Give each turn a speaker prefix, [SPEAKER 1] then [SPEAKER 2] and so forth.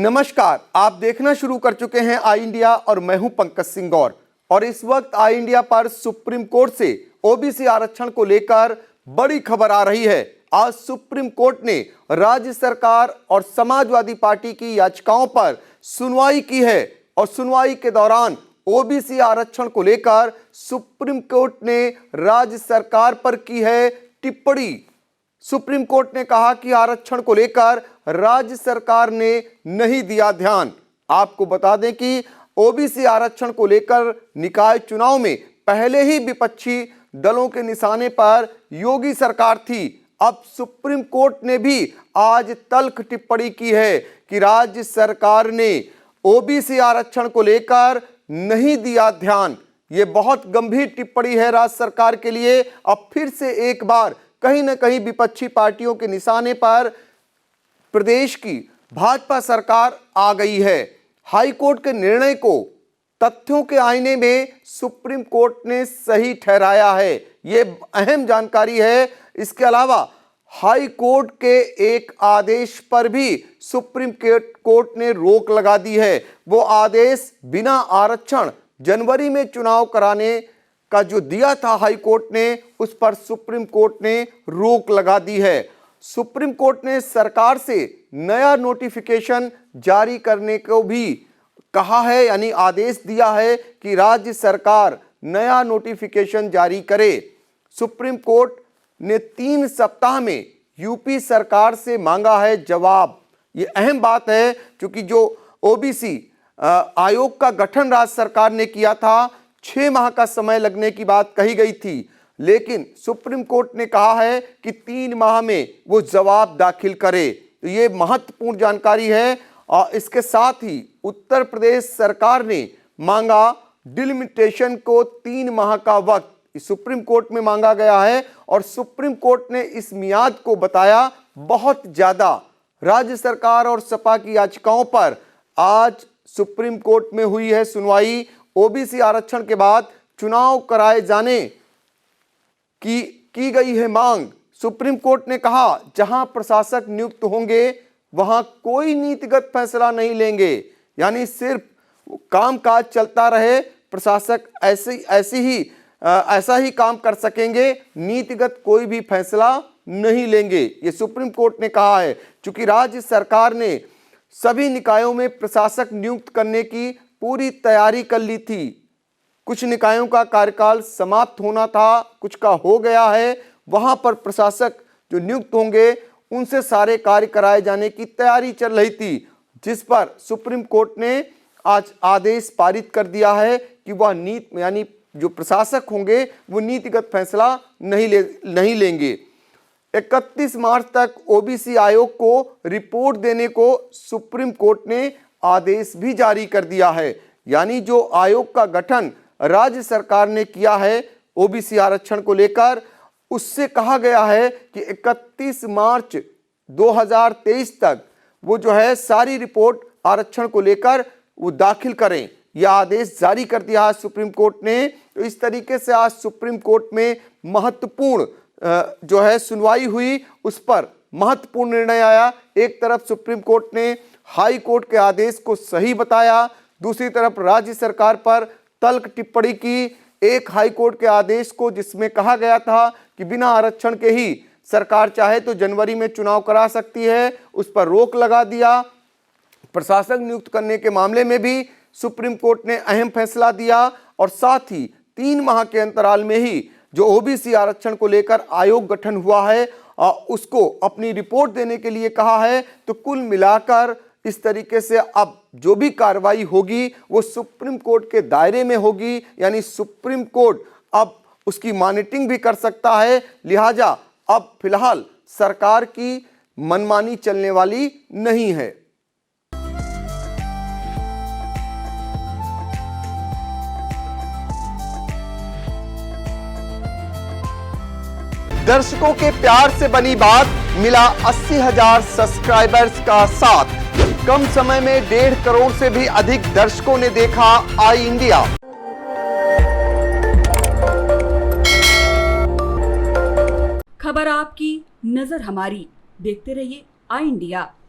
[SPEAKER 1] नमस्कार, आप देखना शुरू कर चुके हैं आई इंडिया और मैं हूं पंकज सिंह गौर। और इस वक्त आई इंडिया पर सुप्रीम कोर्ट से ओबीसी आरक्षण को लेकर बड़ी खबर आ रही है। आज सुप्रीम कोर्ट ने राज्य सरकार और समाजवादी पार्टी की याचिकाओं पर सुनवाई की है और सुनवाई के दौरान ओबीसी आरक्षण को लेकर सुप्रीम कोर्ट ने राज्य सरकार पर की है टिप्पणी। सुप्रीम कोर्ट ने कहा कि आरक्षण को लेकर राज्य सरकार ने नहीं दिया ध्यान। आपको बता दें कि ओबीसी आरक्षण को लेकर निकाय चुनाव में पहले ही विपक्षी दलों के निशाने पर योगी सरकार थी। अब सुप्रीम कोर्ट ने भी आज तल्ख टिप्पणी की है कि राज्य सरकार ने ओबीसी आरक्षण को लेकर नहीं दिया ध्यान। ये बहुत गंभीर टिप्पणी है राज्य सरकार के लिए। अब फिर से एक बार कहीं न कहीं विपक्षी पार्टियों के निशाने पर प्रदेश की भाजपा सरकार आ गई है। हाई कोर्ट के निर्णय को तथ्यों के आईने में सुप्रीम कोर्ट ने सही ठहराया है, ये अहम जानकारी है। इसके अलावा हाई कोर्ट के एक आदेश पर भी सुप्रीम कोर्ट ने रोक लगा दी है। वो आदेश बिना आरक्षण जनवरी में चुनाव कराने का जो दिया था हाई कोर्ट ने, उस पर सुप्रीम कोर्ट ने रोक लगा दी है। सुप्रीम कोर्ट ने सरकार से नया नोटिफिकेशन जारी करने को भी कहा है, यानी आदेश दिया है कि राज्य सरकार नया नोटिफिकेशन जारी करे। सुप्रीम कोर्ट ने 3 सप्ताह में यूपी सरकार से मांगा है जवाब। ये अहम बात है क्योंकि जो ओबीसी आयोग का गठन राज्य सरकार ने किया था, 6 माह का समय लगने की बात कही गई थी, लेकिन सुप्रीम कोर्ट ने कहा है कि 3 माह में वो जवाब दाखिल करे। तो ये महत्वपूर्ण जानकारी है। और इसके साथ ही उत्तर प्रदेश सरकार ने मांगा डिलिमिटेशन को 3 माह का वक्त सुप्रीम कोर्ट में मांगा गया है और सुप्रीम कोर्ट ने इस मियाद को बताया बहुत ज्यादा। राज्य सरकार और सपा की याचिकाओं पर आज सुप्रीम कोर्ट में हुई है सुनवाई। ओबीसी आरक्षण के बाद चुनाव कराए जाने की गई है मांग। सुप्रीम कोर्ट ने कहा जहां प्रशासक नियुक्त होंगे वहां कोई नीतिगत फैसला नहीं लेंगे, यानी सिर्फ कामकाज चलता रहे, प्रशासक ऐसा ही काम कर सकेंगे, नीतिगत कोई भी फैसला नहीं लेंगे, ये सुप्रीम कोर्ट ने कहा है। चूंकि राज्य सरकार ने सभी निकायों में प्रशासक नियुक्त करने की पूरी तैयारी कर ली थी। कुछ निकायों का कार्यकाल समाप्त होना था, कुछ का हो गया है, वहां पर प्रशासक जो नियुक्त होंगे उनसे सारे कार्य कराए जाने की तैयारी चल रही थी, जिस पर सुप्रीम कोर्ट ने आज आदेश पारित कर दिया है कि वह यानी जो प्रशासक होंगे वो नीतिगत फैसला नहीं लेंगे। 31 मार्च तक ओबीसी आयोग को रिपोर्ट देने को सुप्रीम कोर्ट ने आदेश भी जारी कर दिया है। यानी जो आयोग का गठन राज्य सरकार ने किया है ओबीसी आरक्षण को लेकर, उससे कहा गया है कि 31 मार्च 2023 तक वो जो है सारी रिपोर्ट आरक्षण को लेकर वो दाखिल करें। यह आदेश जारी कर दिया है सुप्रीम कोर्ट ने। तो इस तरीके से आज सुप्रीम कोर्ट में महत्वपूर्ण जो है सुनवाई हुई, उस पर महत्वपूर्ण निर्णय आया। एक तरफ सुप्रीम कोर्ट ने हाई कोर्ट के आदेश को सही बताया, दूसरी तरफ राज्य सरकार पर तल्ख टिप्पणी की। एक हाई कोर्ट के आदेश को जिसमें कहा गया था कि बिना आरक्षण के ही सरकार चाहे तो जनवरी में चुनाव करा सकती है, उस पर रोक लगा दिया। प्रशासक नियुक्त करने के मामले में भी सुप्रीम कोर्ट ने अहम फैसला दिया और साथ ही 3 माह के अंतराल में ही जो ओबीसी आरक्षण को लेकर आयोग गठन हुआ है उसको अपनी रिपोर्ट देने के लिए कहा है। तो कुल मिलाकर इस तरीके से अब जो भी कार्रवाई होगी वो सुप्रीम कोर्ट के दायरे में होगी, यानी सुप्रीम कोर्ट अब उसकी मॉनिटरिंग भी कर सकता है। लिहाजा अब फिलहाल सरकार की मनमानी चलने वाली नहीं है। दर्शकों के प्यार से बनी बात, मिला 80,000 सब्सक्राइबर्स का साथ। कम समय में 1.5 करोड़ से भी अधिक दर्शकों ने देखा आई इंडिया।
[SPEAKER 2] खबर आपकी, नजर हमारी। देखते रहिए आई इंडिया।